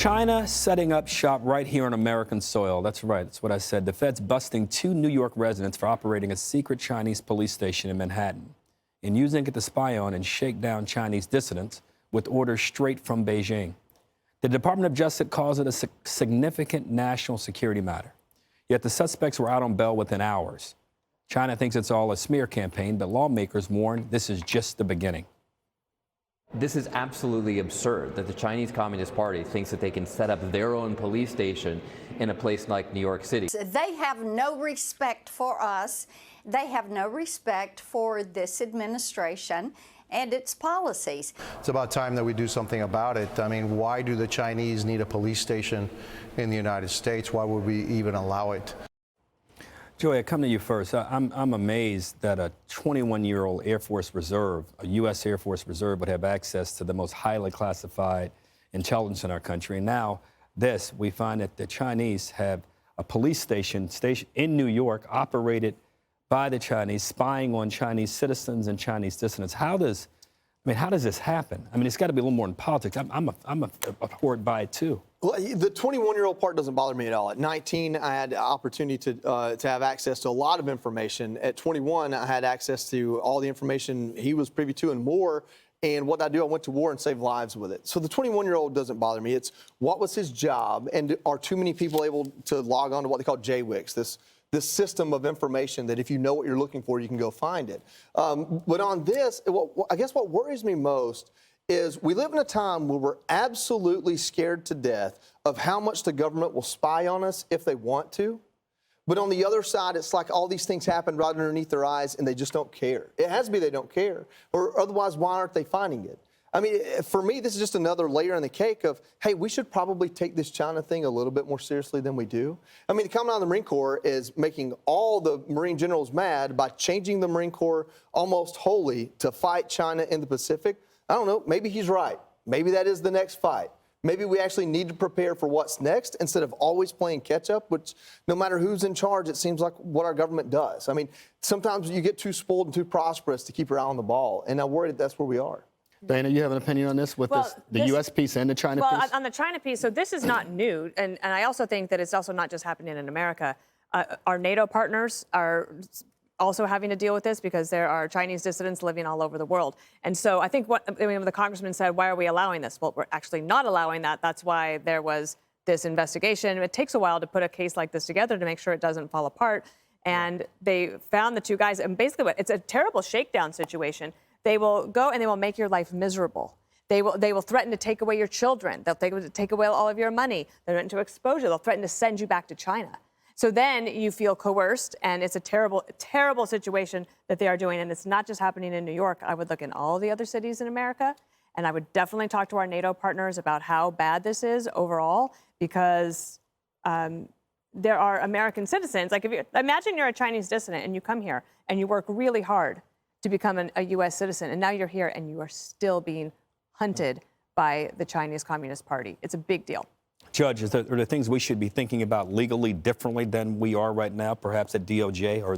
China setting up shop right here on American soil. That's right. That's what I said. The Fed's busting 2 New York residents for operating a secret Chinese police station in Manhattan and using it to spy on and shake down Chinese dissidents with orders straight from Beijing. The Department of Justice calls it a significant national security matter. Yet the suspects were out on bail within hours. China thinks it's all a smear campaign, but lawmakers warn this is just the beginning. This is absolutely absurd that the Chinese Communist Party thinks that they can set up their own police station in a place like New York City. They have no respect for us. They have no respect for this administration and its policies. It's about time that we do something about it. I mean, why do the Chinese need a police station in the United States? Why would we even allow it? Joy, I come to you first. I'm amazed that a 21-year-old Air Force Reserve, a U.S. Air Force Reserve, would have access to the most highly classified intelligence in our country. And now we find that the Chinese have a police station in New York operated by the Chinese, spying on Chinese citizens and Chinese dissidents. How does this happen? I mean, it's got to be a little more in politics. I'm abhorred by it too. Well, the 21-year-old part doesn't bother me at all. At 19, I had the opportunity to have access to a lot of information. At 21, I had access to all the information he was privy to and more. And what I do, I went to war and saved lives with it. So the 21-year-old doesn't bother me. It's what was his job, and are too many people able to log on to what they call JWICs, this system of information that if you know what you're looking for, you can go find it. But on this, I guess what worries me most is we live in a time where we're absolutely scared to death of how much the government will spy on us if they want to. But on the other side, it's like all these things happen right underneath their eyes and they just don't care. It has to be they don't care, or otherwise, why aren't they finding it? I mean, for me, this is just another layer in the cake of, hey, we should probably take this China thing a little bit more seriously than we do. I mean, the Commandant of the Marine Corps is making all the Marine generals mad by changing the Marine Corps almost wholly to fight China in the Pacific. I don't know, maybe he's right. Maybe that is the next fight. Maybe we actually need to prepare for what's next instead of always playing catch up, which no matter who's in charge, it seems like what our government does. I mean, sometimes you get too spoiled and too prosperous to keep your eye on the ball, and I'm worried that's where we are. Diana, you have an opinion on this with the U.S. piece and the China piece? Well, on the China piece, so this is not new, and I also think that it's also not just happening in America. Our NATO partners are also having to deal with this because there are Chinese dissidents living all over the world. And so I think the congressman said, why are we allowing this? Well, we're actually not allowing that. That's why there was this investigation. It takes a while to put a case like this together to make sure it doesn't fall apart. And they found the 2 guys, and basically it's a terrible shakedown situation. They will go and they will make your life miserable. They will threaten to take away your children. They'll take away all of your money. They'll threaten to expose you. They'll threaten to send you back to China. So then you feel coerced, and it's a terrible, terrible situation that they are doing. And it's not just happening in New York. I would look in all the other cities in America, and I would definitely talk to our NATO partners about how bad this is overall, because there are American citizens. Like, imagine you're a Chinese dissident and you come here and you work really hard to become a U.S. citizen, and now you're here and you are still being hunted by the Chinese Communist Party. It's a big deal. Judge, are there things we should be thinking about legally differently than we are right now, perhaps at DOJ? Or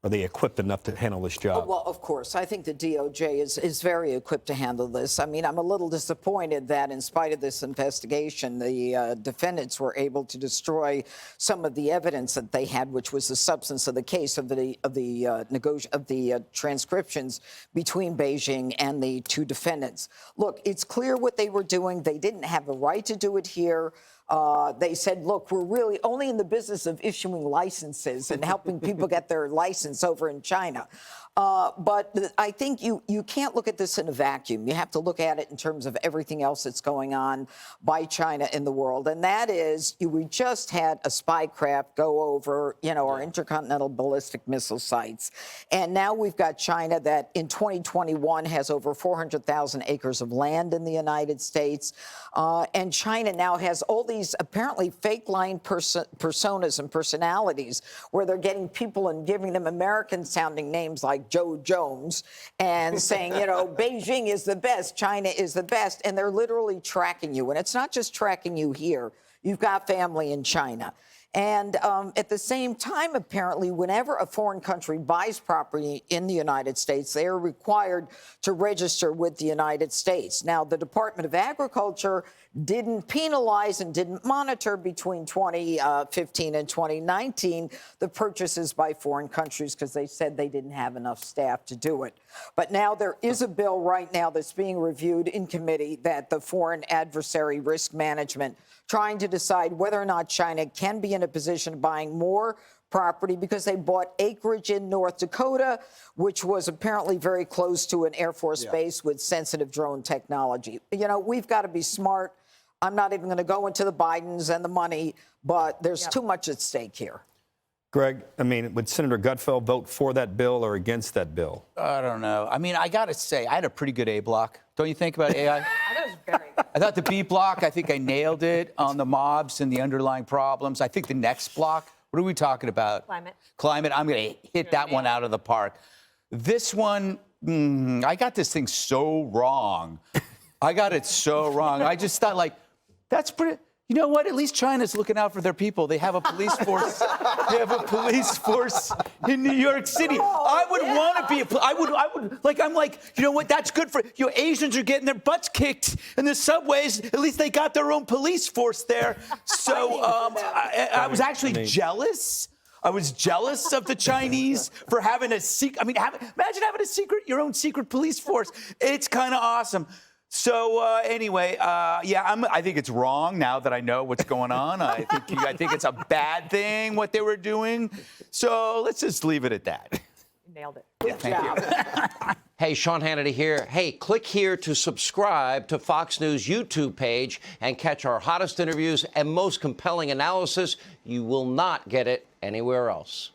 are they equipped enough to handle this job? Well, of course. I think the DOJ is very equipped to handle this. I mean, I'm a little disappointed that in spite of this investigation, the defendants were able to destroy some of the evidence that they had, which was the substance of the case of the transcriptions between Beijing and the 2 defendants. Look, it's clear what they were doing. They didn't have a right to do it here. They said, look, we're really only in the business of issuing licenses and helping people get their license over in China. But I think you can't look at this in a vacuum. You have to look at it in terms of everything else that's going on by China in the world. And that is, we just had a spy craft go over, our intercontinental ballistic missile sites. And now we've got China that in 2021 has over 400,000 acres of land in the United States. And China now has all these apparently fake line personas and personalities where they're getting people and giving them American-sounding names like Joe Jones and saying, Beijing is the best, China is the best, and they're literally tracking you. And it's not just tracking you here. You've got family in China. And at the same time, apparently, whenever a foreign country buys property in the United States, they are required to register with the United States. Now, the Department of Agriculture didn't penalize and didn't monitor between 2015 and 2019 the purchases by foreign countries because they said they didn't have enough staff to do it. But now there is a bill right now that's being reviewed in committee, that the Foreign Adversary Risk Management, trying to decide whether or not China can be in a position of buying more property because they bought acreage in North Dakota, which was apparently very close to an Air Force base with sensitive drone technology. You know, we've got to be smart. I'm not even going to go into the Bidens and the money, but there's too much at stake here. Greg, I mean, would Senator Gutfeld vote for that bill or against that bill? I don't know. I mean, I got to say, I had a pretty good A block. Don't you think about AI? I thought it was very good. I thought the B block, I think I nailed it on the mobs and the underlying problems. I think the next block, what are we talking about? Climate. I'm going to hit that one out of the park. This one, I got this thing so wrong. I got it so wrong. I just thought, like, that's pretty. You know what? At least China's looking out for their people. They have a police force. They have a police force in New York City. I would want to be. I would. Like, I'm like, you know what? That's good for you. Know, Asians are getting their butts kicked in the subways. At least they got their own police force there. So I was actually jealous. I was jealous of the Chinese for having a secret. I mean, imagine having your own secret police force. It's kind of awesome. So anyway, I think it's wrong now that I know what's going on. I think it's a bad thing what they were doing. So let's just leave it at that. Nailed it. Good job. Hey, Sean Hannity here. Hey, click here to subscribe to Fox News YouTube page and catch our hottest interviews and most compelling analysis. You will not get it anywhere else.